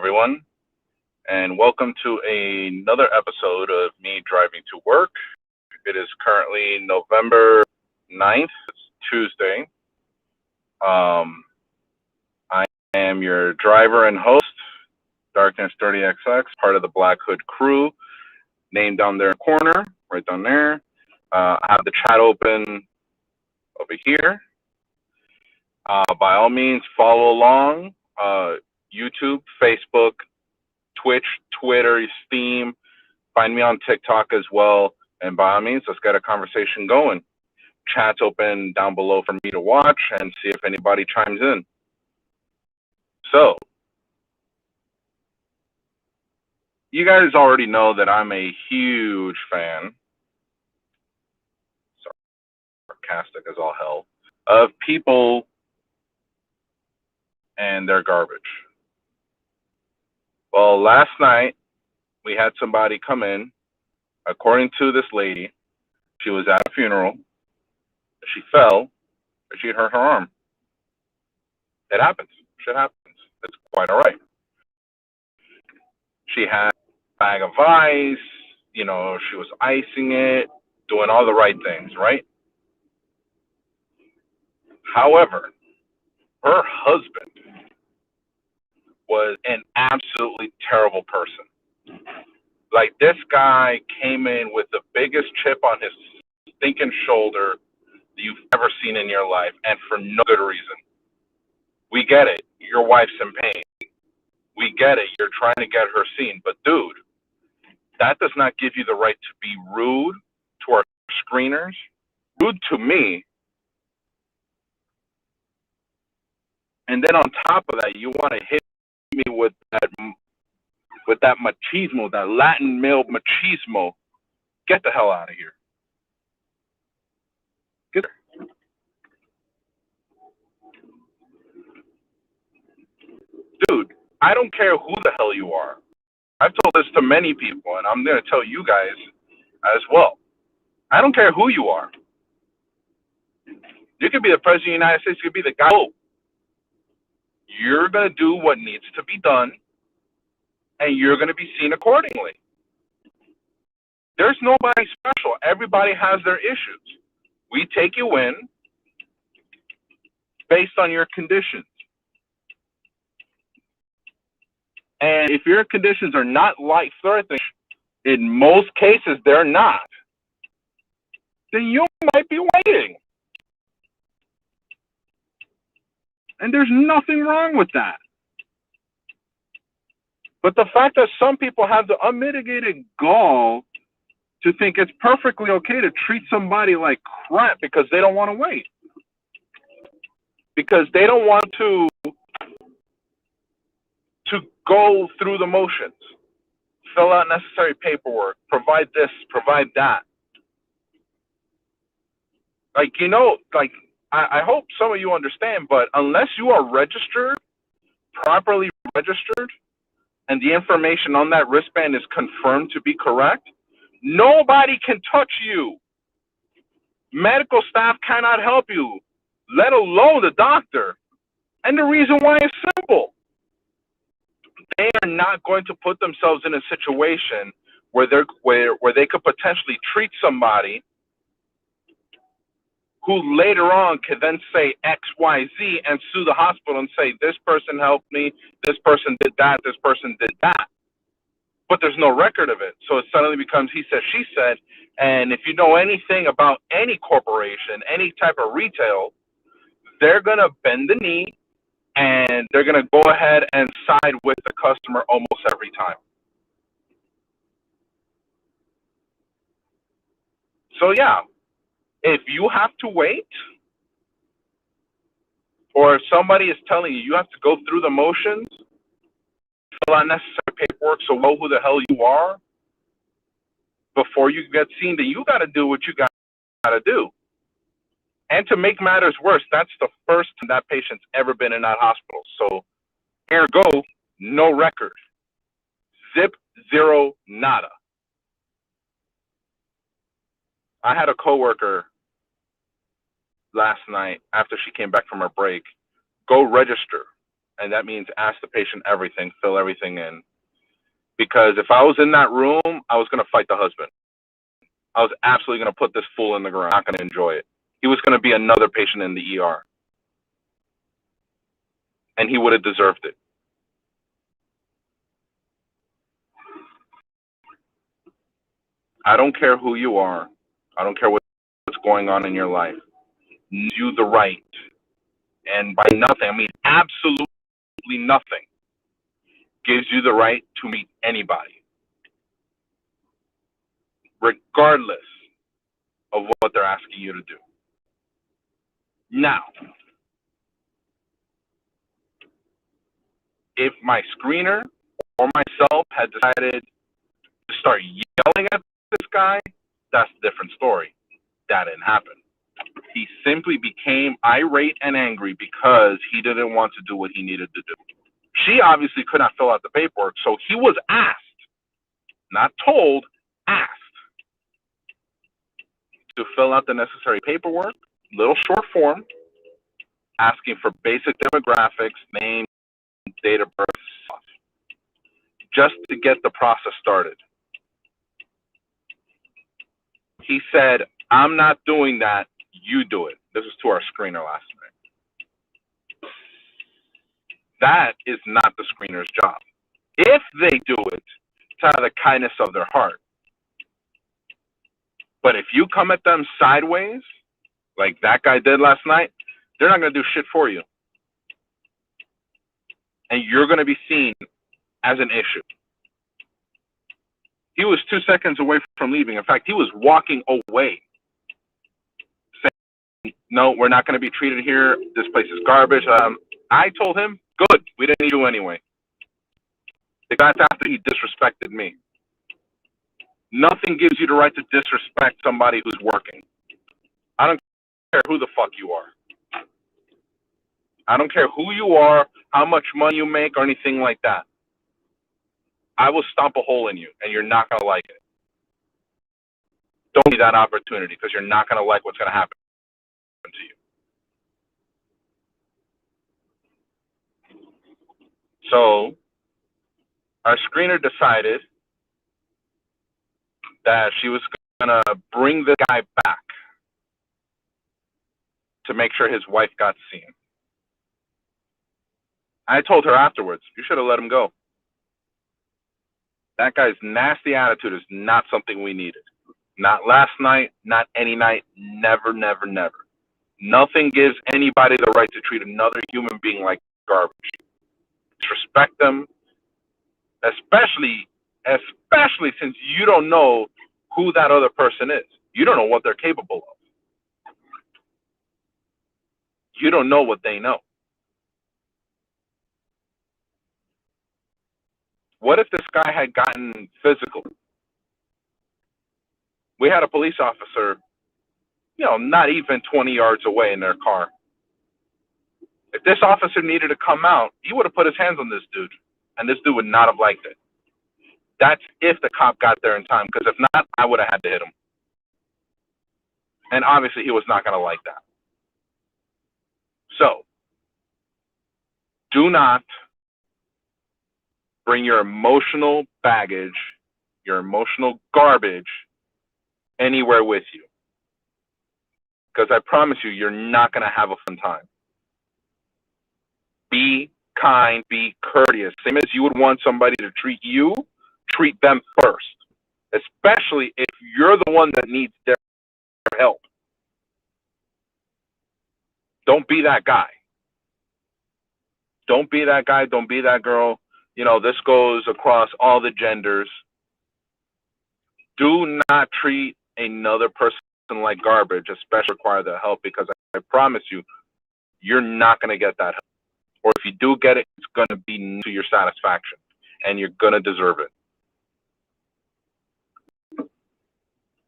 everyone, and welcome to another episode of me driving to work. It is currently November 9th. It's Tuesday. Um, I am your driver and host, Darkness 30XX, part of the Black Hood crew, named down there in the corner, right down there. I have the chat open over here. By all means, follow along. YouTube, Facebook, Twitch, Twitter, Steam. Find me on TikTok as well. And by all means, let's get a conversation going. Chat's open down below for me to watch and see if anybody chimes in. So, you guys already know that I'm a huge fan, sarcastic as all hell, of people and their garbage. Well, last night, we had somebody come in. According to this lady, she was at a funeral. She fell, and she hurt her arm. It happens. Shit happens. It's quite all right. She had a bag of ice. She was icing it, doing all the right things, right? However, her husband was an absolutely terrible person. Like, this guy came in with the biggest chip on his stinking shoulder that you've ever seen in your life, and for no good reason. We get it. Your wife's in pain. We get it. You're trying to get her seen. But, dude, that does not give you the right to be rude to our screeners, rude to me. And then on top of that, you want to hit me with that machismo, that Latin male machismo. Get the hell out of here. Get there. Dude, I don't care who the hell you are. I've told this to many people, and I'm going to tell you guys as well. I don't care who you are. You could be the president of the United States. You could be the guy. You're going to do what needs to be done, and you're going to be seen accordingly. There's nobody special. Everybody has their issues. We take you in based on your conditions. And if your conditions are not life-threatening, in most cases they're not, then you might be waiting. And there's nothing wrong with that. But the fact that some people have the unmitigated gall to think it's perfectly okay to treat somebody like crap because they don't want to wait. Because they don't want to go through the motions, fill out necessary paperwork, provide this, provide that. I hope some of you understand, but unless you are registered, properly registered, and the information on that wristband is confirmed to be correct, nobody can touch you. Medical staff cannot help you, let alone the doctor. And the reason why is simple. They are not going to put themselves in a situation where they could potentially treat somebody who later on can then say X, Y, Z and sue the hospital and say, this person helped me, this person did that, this person did that. But there's no record of it. So it suddenly becomes he said, she said. And if you know anything about any corporation, any type of retail, they're going to bend the knee and they're going to go ahead and side with the customer almost every time. So, yeah, if you have to wait, or if somebody is telling you have to go through the motions, fill out necessary paperwork so know who the hell you are before you get seen, then you got to do what you got to do. And to make matters worse, that's the first time that patient's ever been in that hospital. So, ergo, no record. Zip, zero, nada. I had a coworker last night after she came back from her break go register and that means ask the patient everything, fill everything in. Because if I was in that room, I was going to fight the husband. I was absolutely going to put this fool in the ground. Not going to enjoy it. He was going to be another patient in the ER, and he would have deserved it. I don't care who you are. I don't care what's going on in your life. You the right, and by nothing, I mean absolutely nothing, gives you the right to meet anybody, regardless of what they're asking you to do. Now, if my screener or myself had decided to start yelling at this guy, that's a different story. That didn't happen. He simply became irate and angry because he didn't want to do what he needed to do. She obviously could not fill out the paperwork, so he was asked, not told, asked to fill out the necessary paperwork, little short form, asking for basic demographics, name, date of birth, stuff, just to get the process started. He said, I'm not doing that, you do it. This is to our screener last night. That is not the screener's job. If they do it, it's out of the kindness of their heart. But if you come at them sideways, like that guy did last night, they're not going to do shit for you. And you're going to be seen as an issue. He was 2 seconds away from leaving. In fact, he was walking away, saying, no, we're not going to be treated here. This place is garbage. I told him, good, we didn't need you anyway. That's after he disrespected me. Nothing gives you the right to disrespect somebody who's working. I don't care who the fuck you are. I don't care who you are, how much money you make, or anything like that. I will stomp a hole in you, and you're not going to like it. Don't give me that opportunity, because you're not going to like what's going to happen to you. So, our screener decided that she was going to bring the guy back to make sure his wife got seen. I told her afterwards, you should have let him go. That guy's nasty attitude is not something we needed. Not last night, not any night, never, never, never. Nothing gives anybody the right to treat another human being like garbage. Disrespect them, especially since you don't know who that other person is. You don't know what they're capable of. You don't know what they know. What if this guy had gotten physical? We had a police officer, not even 20 yards away in their car. If this officer needed to come out, he would have put his hands on this dude, and this dude would not have liked it. That's if the cop got there in time, because if not, I would have had to hit him. And obviously, he was not going to like that. So, do not bring your emotional baggage, your emotional garbage anywhere with you. Because I promise you, you're not going to have a fun time. Be kind, be courteous. Same as you would want somebody to treat you, treat them first. Especially if you're the one that needs their help. Don't be that guy. Don't be that guy. Don't be that girl. This goes across all the genders. Do not treat another person like garbage, especially require their help, because I promise you, you're not going to get that help. Or if you do get it, it's going to be to your satisfaction, and you're going to deserve it.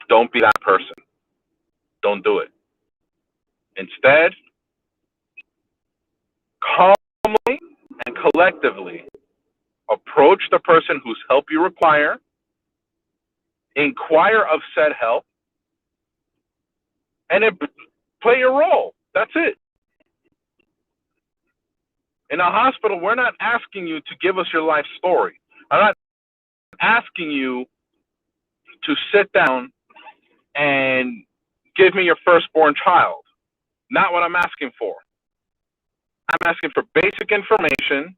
Don't be that person. Don't do it. Instead, calmly and collectively approach the person whose help you require, inquire of said help, and then play your role. That's it. In a hospital, we're not asking you to give us your life story. I'm not asking you to sit down and give me your firstborn child. Not what I'm asking for. I'm asking for basic information.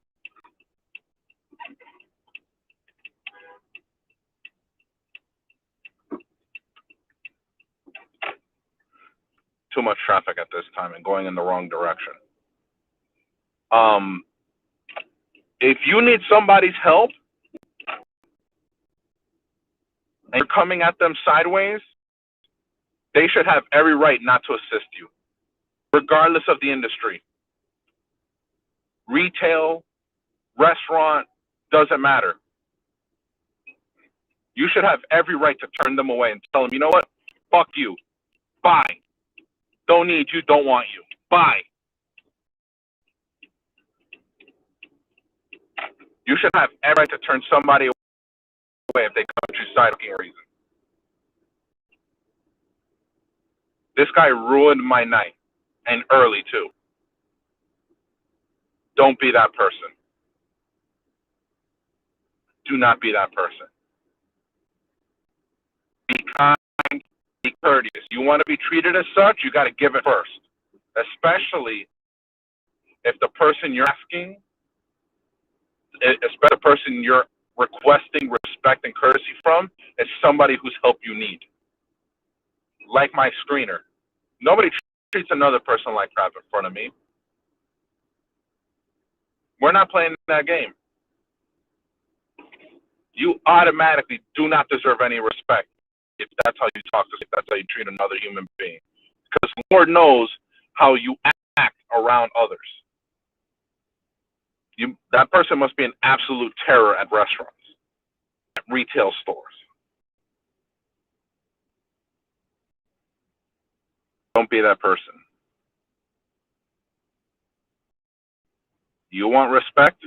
Too much traffic at this time and going in the wrong direction. If you need somebody's help and you're coming at them sideways, they should have every right not to assist you, regardless of the industry. Retail, restaurant, doesn't matter. You should have every right to turn them away and tell them, you know what? Fuck you. Bye. Don't need you, don't want you. Bye. You should have every right to turn somebody away if they come to your side for a reason. This guy ruined my night, and early too. Don't be that person. Do not be that person. Be kind, be courteous. You want to be treated as such, you got to give it first. Especially if the person you're asking, especially the person you're requesting respect and courtesy from, is somebody whose help you need. Like my screener. Nobody treats another person like crap in front of me. We're not playing that game. You automatically do not deserve any respect if that's how you talk to, if that's how you treat another human being. Because Lord knows how you act around others. That person must be an absolute terror at restaurants, at retail stores. Don't be that person. You want respect,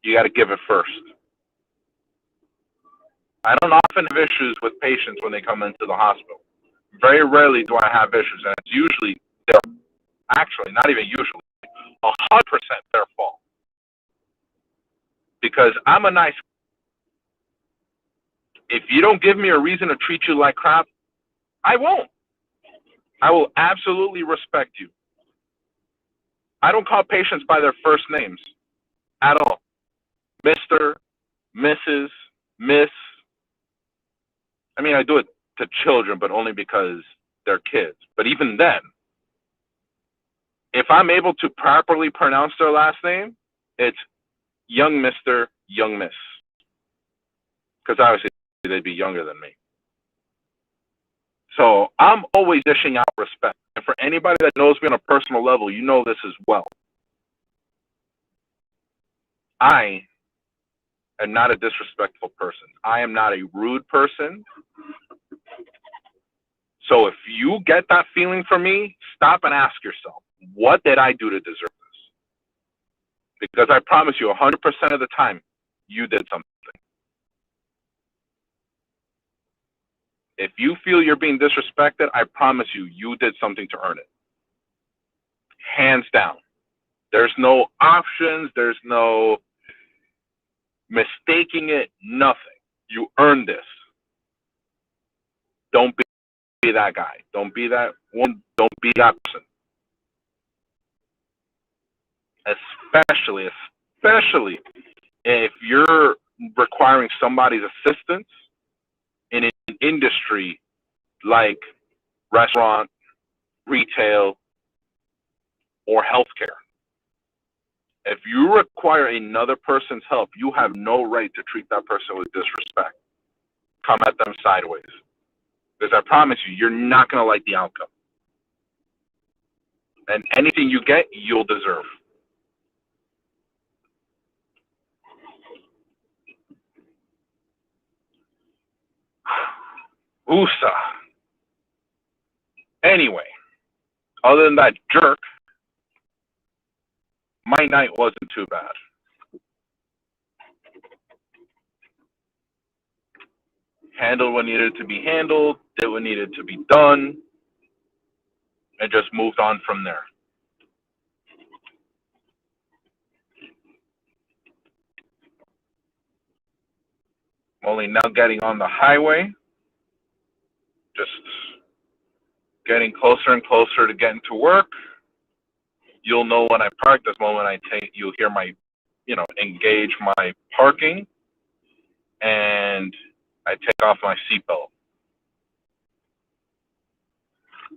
you got to give it first. I don't often have issues with patients when they come into the hospital. Very rarely do I have issues, and it's usually actually not even usually 100% their fault. Because I'm a nice. If you don't give me a reason to treat you like crap, I won't. I will absolutely respect you. I don't call patients by their first names at all. Mr., Mrs., Miss. I mean, I do it to children, but only because they're kids. But even then, if I'm able to properly pronounce their last name, it's young Mr., young Miss. Because obviously they'd be younger than me. So I'm always dishing out respect. And for anybody that knows me on a personal level, you know this as well. I am not a disrespectful person. I am not a rude person. So if you get that feeling from me, stop and ask yourself, what did I do to deserve this? Because I promise you, 100% of the time, you did something. If you feel you're being disrespected, I promise you, you did something to earn it. Hands down. There's no options. There's no mistaking it. Nothing. You earned this. Don't be that guy. Don't be that one. Don't be that person. Especially if you're requiring somebody's assistance in an industry like restaurant, retail, or healthcare. If you require another person's help, you have no right to treat that person with disrespect. Come at them sideways. Because I promise you, you're not going to like the outcome. And anything you get, you'll deserve. USA. Anyway, other than that jerk, my night wasn't too bad. Handled what needed to be handled, did what needed to be done, and just moved on from there. only now getting on the highway, just getting closer and closer to getting to work. You'll know when I park. This moment you'll hear my, engage my parking, and I take off my seatbelt.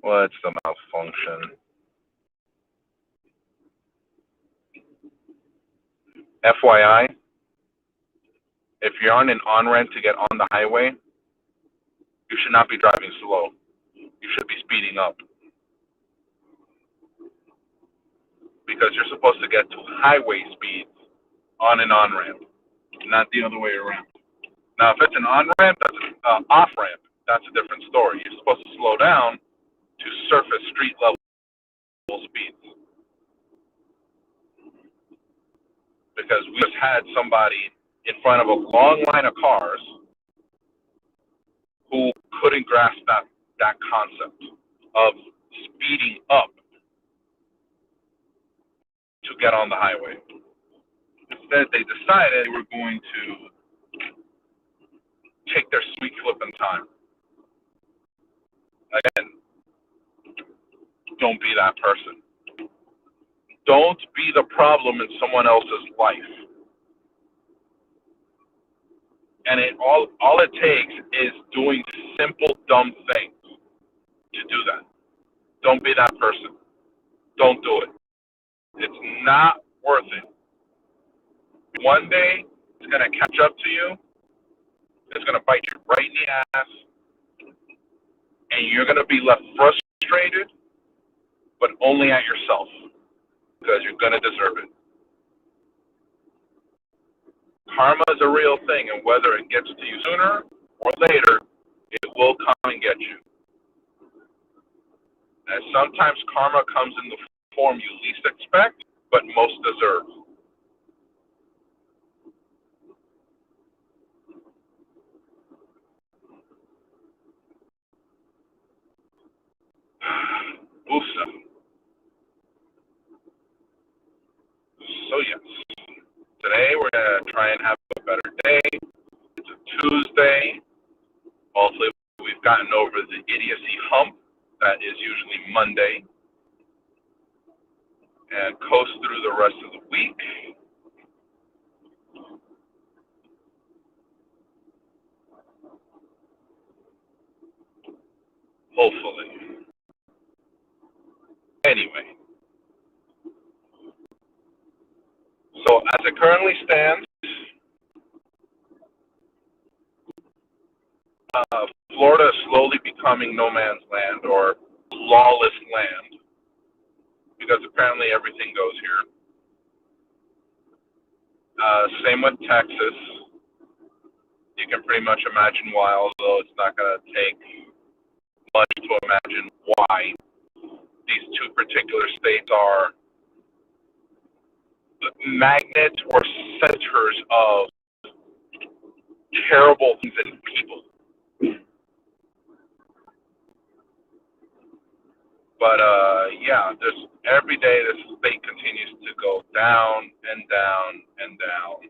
What's the malfunction? FYI, if you're on an on-ramp to get on the highway, you should not be driving slow. You should be speeding up, because you're supposed to get to highway speeds on an on-ramp, not the other way around. Now, if it's an on-ramp, that's an off-ramp. That's a different story. You're supposed to slow down to surface street level speeds. Because we just had somebody in front of a long line of cars who couldn't grasp that concept of speeding up to get on the highway. Instead, they decided they were going to take their sweet flipping time. Again, don't be that person. Don't be the problem in someone else's life. And all it takes is doing simple, dumb things to do that. Don't be that person. Don't do it. It's not worth it. One day, it's going to catch up to you. It's going to bite you right in the ass. And you're going to be left frustrated, but only at yourself, because you're going to deserve it. Karma is a real thing, and whether it gets to you sooner or later, it will come and get you. And sometimes karma comes in the form you least expect, but most deserve. Usa. So yes, today we're going to try and have a better day. It's a Tuesday. Hopefully we've gotten over the idiocy hump that is usually Monday, and coast through the rest of the week. Hopefully. Anyway, so as it currently stands, Florida is slowly becoming no man's land, or lawless land, because apparently everything goes here. Same with Texas. You can pretty much imagine why, although it's not going to take much to imagine why these two particular states are magnets or centers of terrible things and people. But yeah, just every day this state continues to go down and down and down.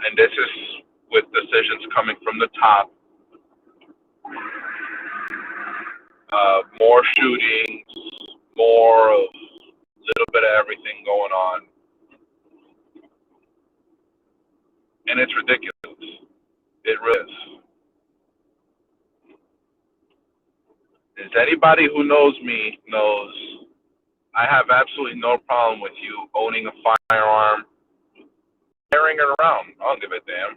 And this is with decisions coming from the top. More shootings, more of a little bit of everything going on. And it's ridiculous. It really is. As anybody who knows me knows, I have absolutely no problem with you owning a firearm, carrying it around. I don't give a damn.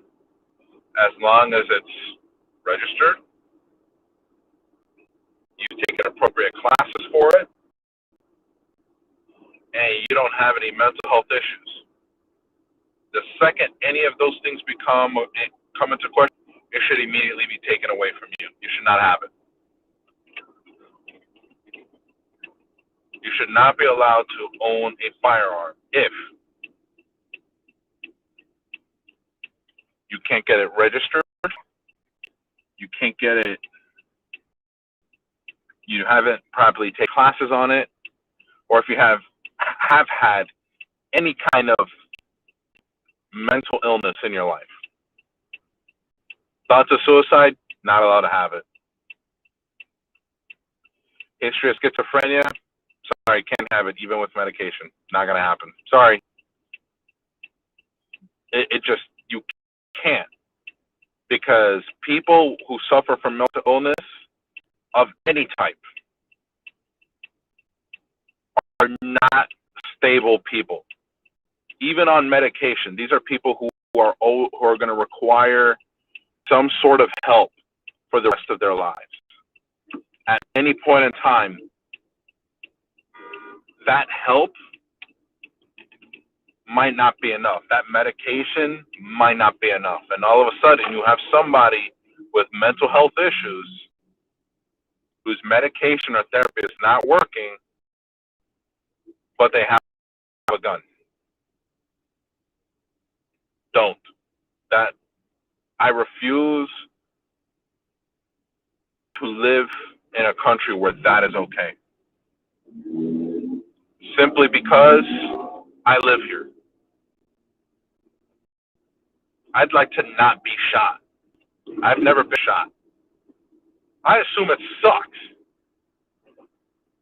As long as it's registered, you've taken appropriate classes for it, and you don't have any mental health issues. The second any of those things come into question, it should immediately be taken away from you. You should not have it. You should not be allowed to own a firearm if you can't get it registered, you can't get it, you haven't properly taken classes on it, or if you have had any kind of mental illness in your life. Thoughts of suicide, not allowed to have it. History of schizophrenia, sorry, can't have it, even with medication. Not going to happen. Sorry. It just, you can't. Because people who suffer from mental illness of any type are not stable people. Even on medication, these are people who are going to require some sort of help for the rest of their lives. At any point in time, that help might not be enough. That medication might not be enough. And all of a sudden, you have somebody with mental health issues whose medication or therapy is not working, but they have a gun. Don't. That, I refuse to live in a country where that is okay. Simply because I live here. I'd like to not be shot. I've never been shot. I assume it sucks.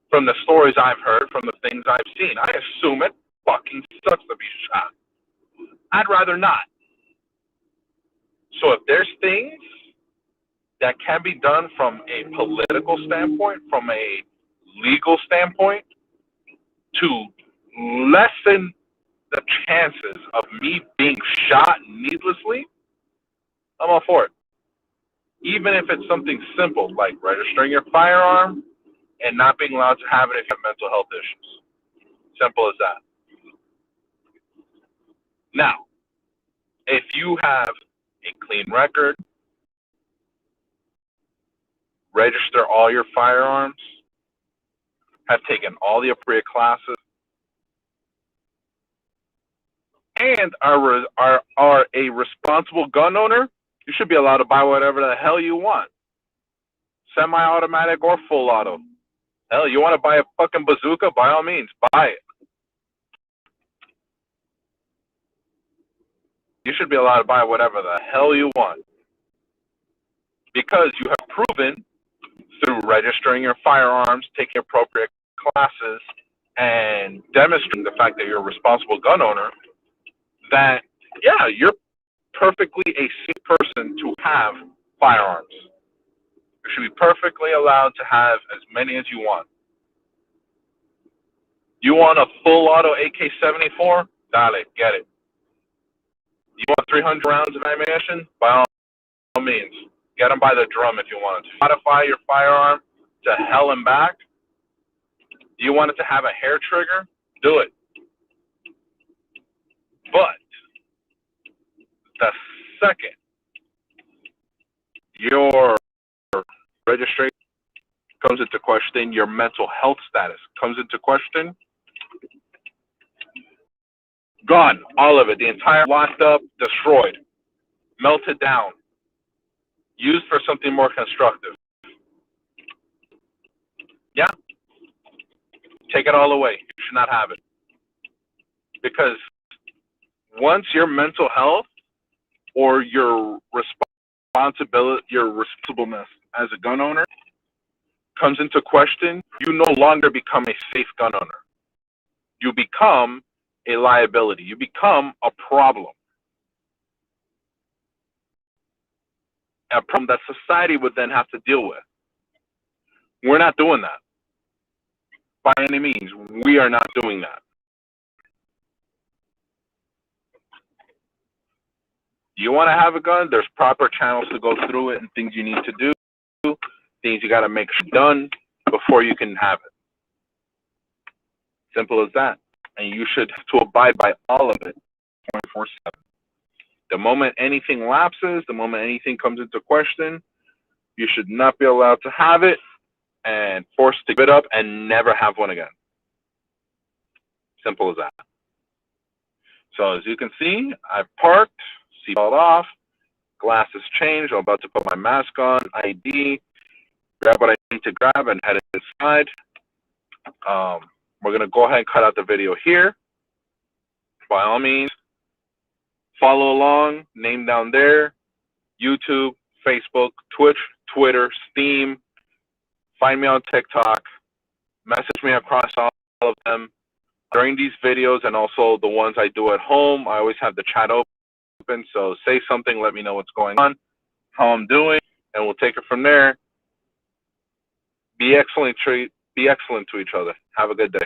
From the stories I've heard, from the things I've seen, I assume it fucking sucks to be shot. I'd rather not. So if there's things that can be done from a political standpoint, from a legal standpoint, to lessen the chances of me being shot needlessly, I'm all for it. Even if it's something simple like registering your firearm and not being allowed to have it if you have mental health issues. Simple as that. Now, if you have a clean record, register all your firearms, have taken all the appropriate classes, and are a responsible gun owner, you should be allowed to buy whatever the hell you want. Semi-automatic or full auto. Hell, you want to buy a fucking bazooka? By all means, buy it. You should be allowed to buy whatever the hell you want. Because you have proven through registering your firearms, taking appropriate classes, and demonstrating the fact that you're a responsible gun owner, that, yeah, you're perfectly a safe person to have firearms. You should be perfectly allowed to have as many as you want. You want a full auto AK-74? Dale, get it. You want 300 rounds of ammunition? By all means. Get them by the drum if you want to. Modify your firearm to hell and back. You want it to have a hair trigger? Do it. But the second your registration comes into question, your mental health status comes into question, gone, all of it, the entire locked up, destroyed, melted down, used for something more constructive. Yeah, take it all away. You should not have it. Because once your mental health or your responsibility, your responsibleness as a gun owner comes into question, you no longer become a safe gun owner. You become a liability. You become a problem. A problem that society would then have to deal with. We're not doing that. By any means, we are not doing that. You want to have a gun? There's proper channels to go through it and things you need to do, things you got to make sure done before you can have it. Simple as that. And you should have to abide by all of it 24/7. The moment anything lapses, the moment anything comes into question, you should not be allowed to have it and forced to give it up and never have one again. Simple as that. So as you can see, I've parked, seatbelt off, glasses changed. I'm about to put my mask on, ID, grab what I need to grab, and head inside. We're going to go ahead and cut out the video here. By all means, follow along, name down there, YouTube, Facebook, Twitch, Twitter, Steam. Find me on TikTok. Message me across all of them. During these videos and also the ones I do at home, I always have the chat open. So say something, let me know what's going on, how I'm doing, and we'll take it from there. Be excellent to each other. Have a good day.